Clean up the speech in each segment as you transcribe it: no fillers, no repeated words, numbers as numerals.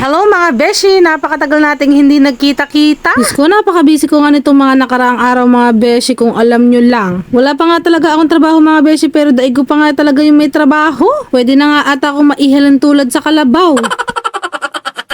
Hello mga beshi, napakatagal nating hindi nagkita-kita. Diyos ko, napaka-busy ko nga nitong mga nakaraang araw mga beshi, kung alam nyo lang. Wala pa nga talaga akong trabaho mga beshi, pero daig ko pa nga talaga yung may trabaho. Pwede na nga ata akong maihalan tulad sa kalabaw.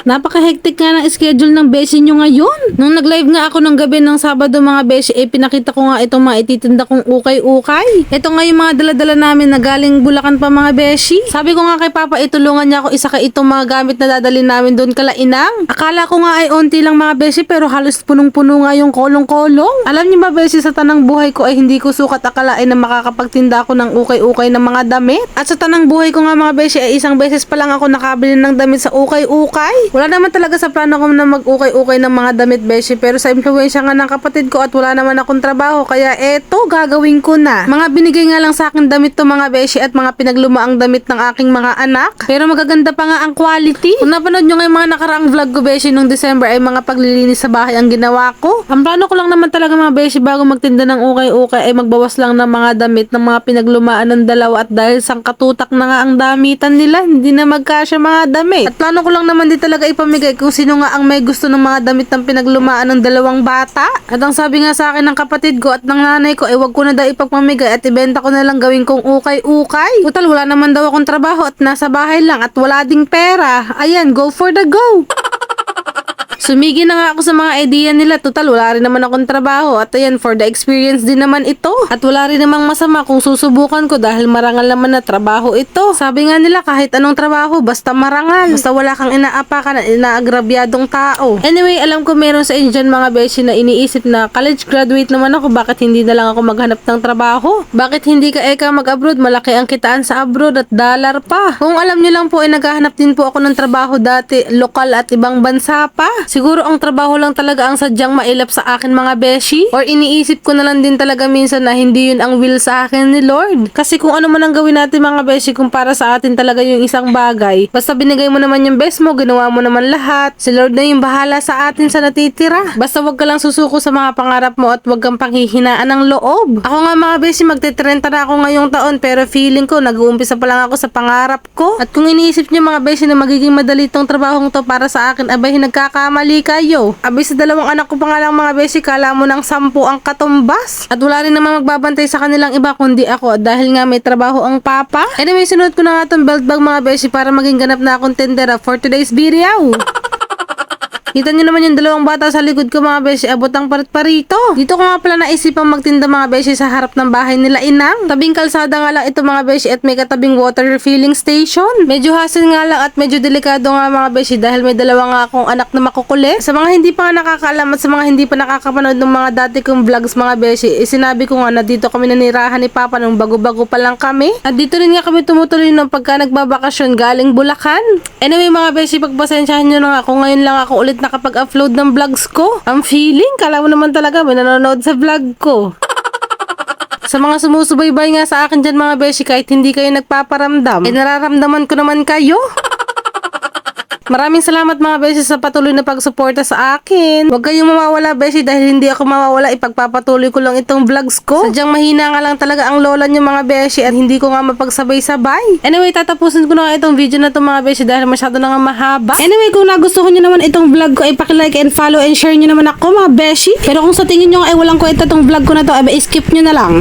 Napaka-hectic nga ng schedule ng beshi nyo ngayon. Nung nag-live nga ako ng gabi ng Sabado mga beshi, pinakita ko nga itong mga ititinda kong ukay-ukay. Ito nga yung mga dala-dala namin na galing Bulacan pa mga beshi. Sabi ko nga kay Papa, itulungan niya ako isa ka itong mga gamit na dadalhin namin doon kala Inang. Akala ko nga ay onti lang mga beshi, pero halos punong-puno nga yung kolong-kolong. Alam niyo ba beshi, sa tanang buhay ko ay hindi ko sukat akalain na makakapagtinda ako ng ukay-ukay ng mga damit. At sa tanang buhay ko nga mga beshi ay isang beses pa lang ako nakabili ng damit sa ukay-ukay. Wala naman talaga sa plano ko na mag-ukay-ukay ng mga damit beshi, pero sa impluwensya nga ng kapatid ko at wala naman akong trabaho, kaya eto gagawin ko na. Mga binigay nga lang sa akin damit to mga beshi at mga pinaglumaang damit ng aking mga anak, pero magaganda pa nga ang quality. Kung napanood nyo nga yung mga nakaraang vlog ko beshi nung December ay mga paglilinis sa bahay ang ginawa ko. Ang plano ko lang naman talaga mga beshi bago magtinda ng ukay-ukay ay magbawas lang ng mga damit ng mga pinaglumaan ng dalawa, at dahil sangkatutak na nga ang damitan nila, hindi na magkasya mga damit. At plano ko lang naman din talaga ipamigay kung sino nga ang may gusto ng mga damit ng pinaglumaan ng dalawang bata. At ang sabi nga sa akin ng kapatid ko at ng nanay ko ay wag ko na daw ipagpamigay at ibenta ko na lang, gawin kong ukay-ukay. Total wala naman daw akong trabaho at nasa bahay lang at wala ding pera. Ayan, go for the go! Sumigi na nga ako sa mga idea nila. Total, wala rin naman akong trabaho. At ayan, for the experience din naman ito. At wala rin namang masama kung susubukan ko dahil marangal naman na trabaho ito. Sabi nga nila, kahit anong trabaho, basta marangal. Basta wala kang inaapakan at inaagrabyadong tao. Anyway, alam ko meron sa inyo dyan mga beshi na iniisip na college graduate naman ako, bakit hindi na lang ako maghanap ng trabaho? Bakit hindi ka mag-abroad? Malaki ang kitaan sa abroad at dollar pa. Kung alam nyo lang po, ay naghahanap din po ako ng trabaho dati, lokal at ibang bansa pa. Siguro ang trabaho lang talaga ang sadyang mailap sa akin mga beshi, or iniisip ko na lang din talaga minsan na hindi yun ang will sa akin ni Lord. Kasi kung ano man ang gawin natin mga beshi, kung para sa atin talaga yung isang bagay, basta binigay mo naman yung best mo, ginawa mo naman lahat, si Lord na yung bahala sa atin sa natitira. Basta wag ka lang susuko sa mga pangarap mo at wag kang panghihinaan ng loob. Ako nga mga beshi, magte-30 na ako ngayong taon, pero feeling ko nag-uumpisa pa lang ako sa pangarap ko. At kung iniisip niyo mga beshi na magiging madali tong trabahong to para sa akin, abay nagkakamali kayo. Abay sa dalawang anak ko pa nga lang mga beshi, kala mo ng 10 ang katumbas. At wala rin naman magbabantay sa kanilang iba kundi ako, dahil nga may trabaho ang papa. Anyway, sinuot ko na nga itong belt bag mga beshi para maging ganap na akong tendera for today's video. Kita nyo naman yung dalawang bata sa likod ko mga beshi, abot ang parit-parito. Dito ko nga pala naisipang magtinda mga beshi sa harap ng bahay nila Inang. Tabing kalsada nga lang ito mga beshi at may katabing water refilling station. Medyo hassle nga lang at medyo delikado nga mga beshi dahil may dalawa nga akong anak na makukulit. Sa mga hindi pa nga nakakaalam at sa mga hindi pa nakakapanood ng mga dati kong vlogs mga beshi, sinabi ko nga na dito kami nanirahan ni Papa nung bago-bago pa lang kami. At dito rin nga kami tumutuloy nung pagka nagbabakasyon galing Bulacan. Anyway mga beshi, pagpasensyahan nyo na nga kung ngayon lang ako ulit nakapag-upload ng vlogs ko. Ang feeling, kala mo naman talaga may nanonood sa vlog ko. Sa mga sumusubaybay nga sa akin dyan mga beshi, kahit hindi kayo nagpaparamdam, nararamdaman ko naman kayo. Maraming salamat mga beshi sa patuloy na pagsuporta sa akin. Huwag kayong mawawala beshi, dahil hindi ako mawawala, ipagpapatuloy ko lang itong vlogs ko. Sadyang mahina nga lang talaga ang lola niyo mga beshi at hindi ko nga mapagsabay-sabay. Anyway, tatapusin ko na nga itong video na to mga beshi dahil masyado na nga mahaba. Anyway, kung nagustuhan niyo naman itong vlog ko ay paki-like and follow and share niyo naman ako mga beshi. Pero kung sa tingin niyo ay walang kwenta itong vlog ko na to, ay skip niyo na lang.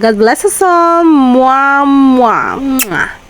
God bless us all. Mwah, mwah, mwah.